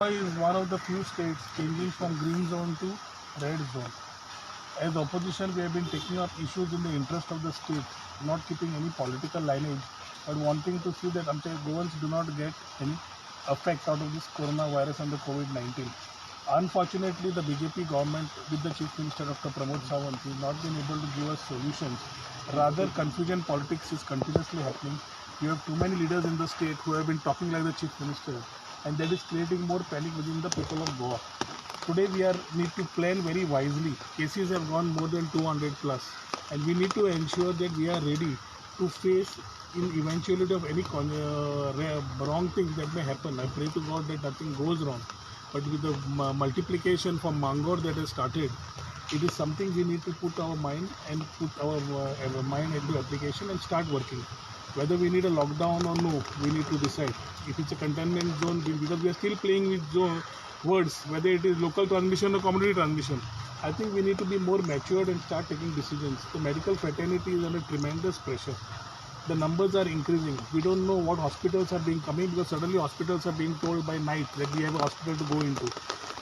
Goa is one of the few states changing from green zone to red zone. As opposition, we have been taking up issues in the interest of the state, not keeping any political lineage, but wanting to see that Goans do not get any effect out of this coronavirus and the COVID-19. Unfortunately, the BJP government with the Chief Minister Dr. Pramod Sawant has not been able to give us solutions. Rather, confusion politics is continuously happening. You have too many leaders in the state who have been talking like the Chief Minister, and that is creating more panic within the people of Goa. Today we need to plan very wisely. Cases have gone more than 200 plus, and we need to ensure that we are ready to face in eventuality of any wrong things that may happen. I pray to God that nothing goes wrong. But with the multiplication from Mangor that has started, it is something we need to put our mind and put our mind into application and start working. Whether we need a lockdown or no, we need to decide. If it's a containment zone, because we are still playing with words, whether it is local transmission or community transmission. I think we need to be more matured and start taking decisions. The medical fraternity is under tremendous pressure. The numbers are increasing. We don't know what hospitals are being coming, because suddenly hospitals are being told by night that we have a hospital to go into.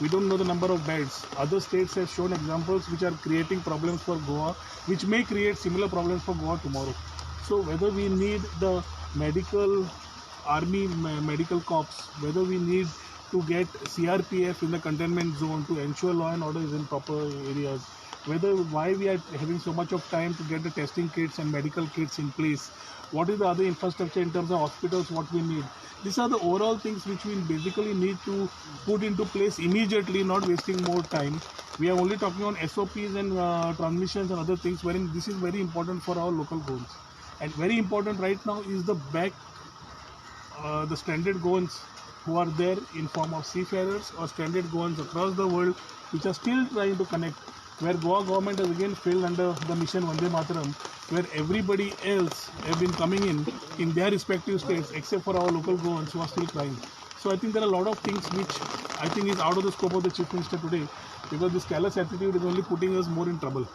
We don't know the number of beds. Other states have shown examples which are creating problems for Goa, which may create similar problems for Goa tomorrow. So whether we need the medical army, medical corps, whether we need to get CRPF in the containment zone to ensure law and order is in proper areas, why we are having so much of time to get the testing kits and medical kits in place, what is the other infrastructure in terms of hospitals, what we need. These are the overall things which we basically need to put into place immediately, not wasting more time. We are only talking on SOPs and transmissions and other things, wherein this is very important for our local goals. And very important right now is the stranded Goans who are there in form of seafarers or stranded Goans across the world, which are still trying to connect, where Goa government has again failed under the mission Vande Mataram, where everybody else have been coming in their respective states except for our local Goans who are still trying. So I think there are a lot of things which I think is out of the scope of the Chief Minister today, because this callous attitude is only putting us more in trouble.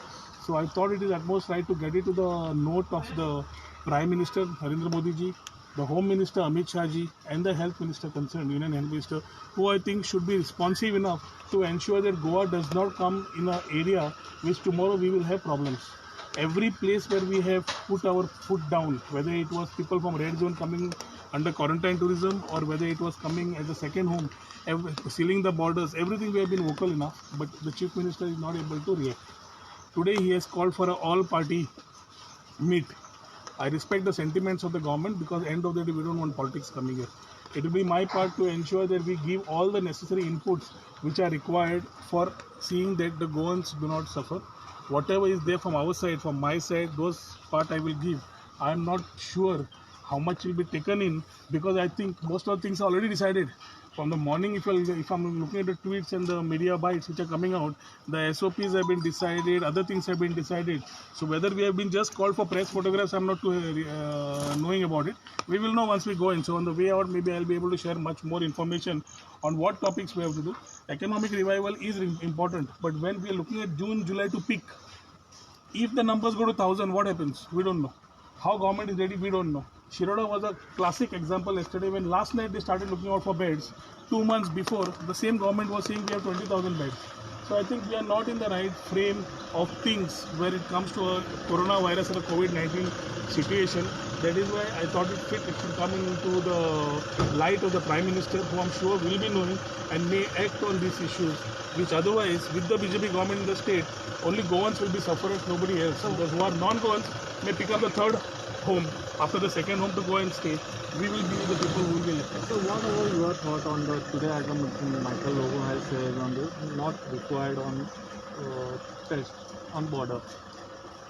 So I thought it is at most right to get it to the note of the Prime Minister Narendra Modi ji, the Home Minister Amit Shah ji, and the Health Minister concerned, Union Health Minister, who I think should be responsive enough to ensure that Goa does not come in an area which tomorrow we will have problems. Every place where we have put our foot down, whether it was people from red zone coming under quarantine tourism or whether it was coming as a second home, sealing the borders, everything we have been vocal enough, but the Chief Minister is not able to react. Today he has called for an all-party meet. I respect the sentiments of the government, because end of the day we don't want politics coming here. It will be my part to ensure that we give all the necessary inputs which are required for seeing that the Goans do not suffer. Whatever is there from our side, from my side, those part I will give. I am not sure how much will be taken in, because I think most of the things are already decided. From the morning, if I'm looking at the tweets and the media bites which are coming out, the SOPs have been decided, other things have been decided. So whether we have been just called for press photographs, I'm not knowing about it. We will know once we go in. So on the way out, maybe I'll be able to share much more information on what topics we have to do. Economic revival is important, but when we are looking at June, July to peak, if the numbers go to 1,000, what happens? We don't know. How government is ready, we don't know. Shiroda was a classic example yesterday, when last night they started looking out for beds. 2 months before, the same government was saying we have 20,000 beds. So I think we are not in the right frame of things where it comes to a coronavirus or a COVID-19 situation. That is why I thought it fit. It should come into the light of the Prime Minister, who I'm sure will be knowing and may act on these issues, which otherwise, with the BJP government in the state, only Goans will be sufferers, nobody else. Those who are non-Goans may pick up the third home after the second home to go and stay. We will be the people who will be left. So what was your thought on the today item Michael Logo has said on this not required on test on border?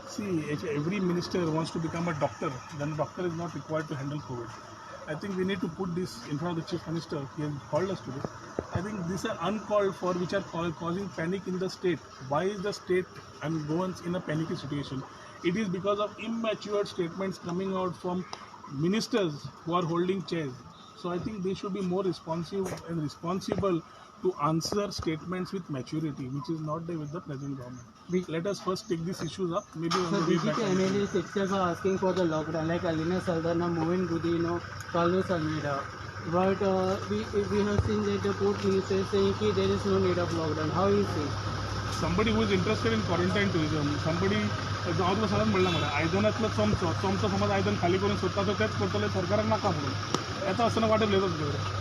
See, if every minister wants to become a doctor, then a doctor is not required to handle COVID. I think we need to put this in front of the Chief Minister. He has called us today. I think these are uncalled for, which are causing panic in the state. Why is the state and Goans in a panicky situation? It is because of immature statements coming out from ministers who are holding chairs. So I think they should be more responsive and responsible to answer statements with maturity, which is not there with the present government. Let us first take these issues up. Maybe on the way back. BJP MLAs itself are asking for the lockdown, like Alina Saldana, Mohin Gudino, Carlos Almeida. But we have seen that the port minister is saying that there is no need of lockdown. How you see? somebody who is interested in quarantine tourism, somebody जाऊ तुला सगळ्यात म्हणलं मला आयदनातलं चमचं समज आयदन खाली करून स्वतःचं तेच करतले सरकाराक नाका म्हणून याचा असं वाटत तुझ्याकडे